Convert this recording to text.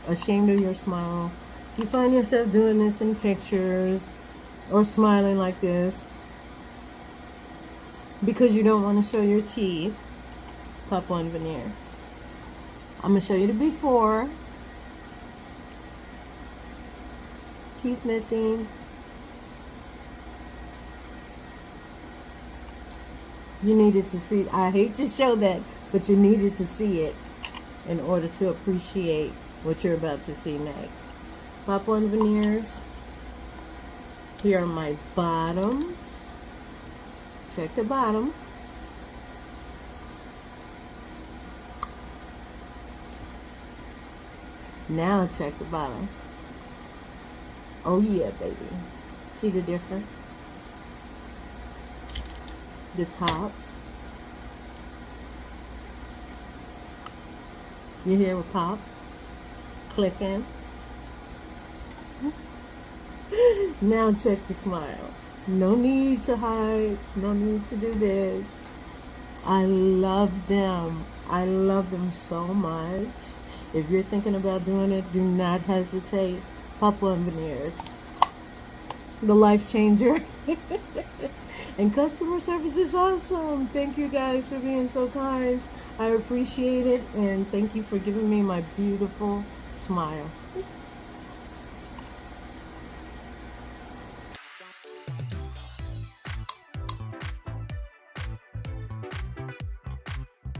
ashamed of your smile, if you find yourself doing this in pictures or smiling like this because you don't want to show your teeth, pop on Veneers. I'm going to show you the before. Teeth missing. You needed to see, I hate to show that, but you needed to see it in order to appreciate what you're about to see next. Pop on Veneers. Here are my bottoms. Check the bottom. Now check the bottom. Oh yeah, baby. See the difference? The tops. You hear it pop? Clicking. Now check the smile. No need to hide. No need to do this. I love them. I love them so much. If you're thinking about doing it, do not hesitate. Pop on Veneers. The life changer. And customer service is awesome. Thank you guys for being so kind. I appreciate it. And thank you for giving me my beautiful smile.